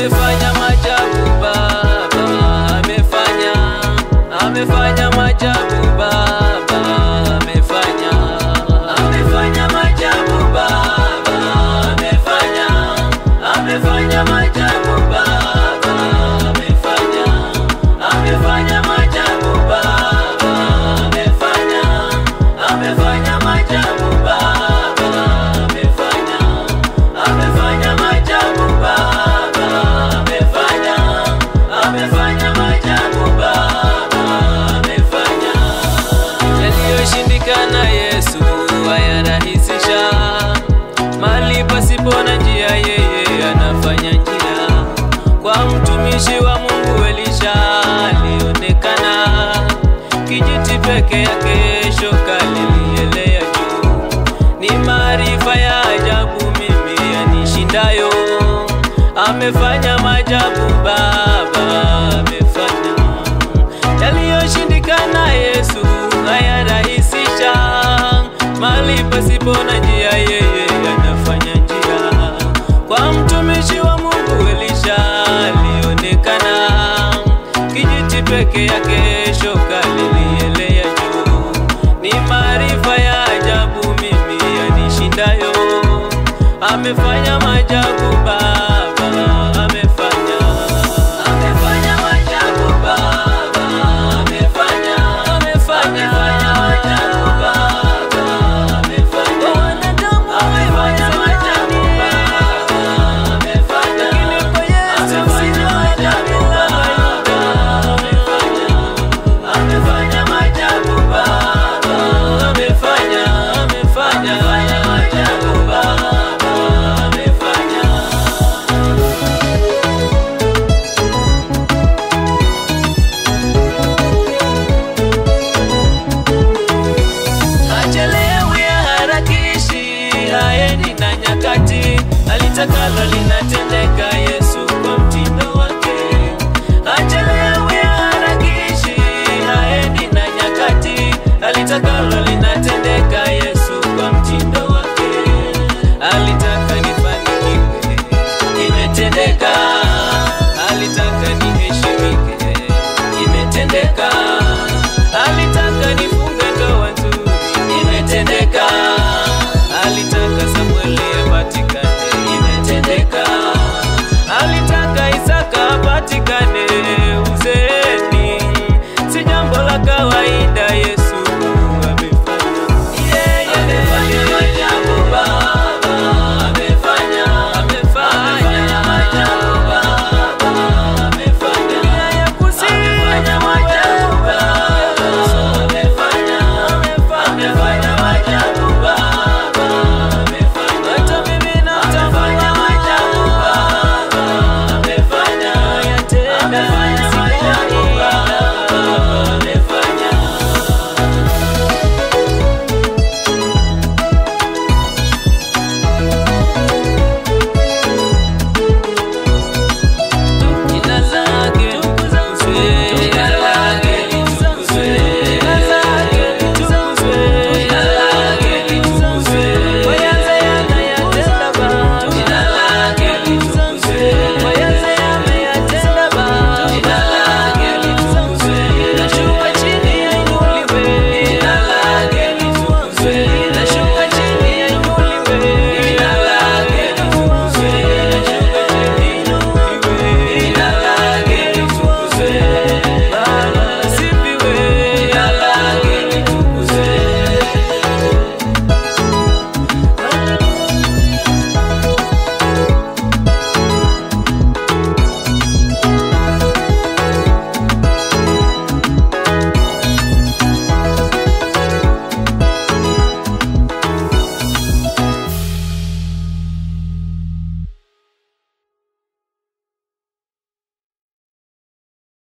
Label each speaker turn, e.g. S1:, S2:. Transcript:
S1: amefanya maajabu Baba, amefanya maajabu Baba, amefanya maajabu Baba, amefanya maajabu Baba, amefanya maajabu Baba, amefanya maajabu Baba, amefanya maajabu Baba, amefanya maajabu Baba, yaliyoshindikana Yesu ayarahisisha, mali pasipo na njia yeye anafanya njia. Kwa mtumishi wa Mungu Elisha alionekana kijiti peke yake, shoka lilielea juu. Ni maarifa ya ajabu mimi yanishindayo, amefanya maajabu Baba, amefanya yaliyoshindikana Yesu ayarahisisha, mali pasipo na njia yeye anafanya njia. Kwa mtumishi wa Mungu Elisha alionekana kijiti peke yake, shoka lilielea juu. Ni maarifa ya ajabu mimi yanishindayo, amefanya maajabu Baba, amefanya maajabu Baba, amefanya maajabu Baba, amefanya maajabu Baba, amefanya maajabu Baba, amefanya maajabu Baba, amefanya maajabu Baba, hachelewi harakishi, haendi na nyakati, alitakalo linatenda.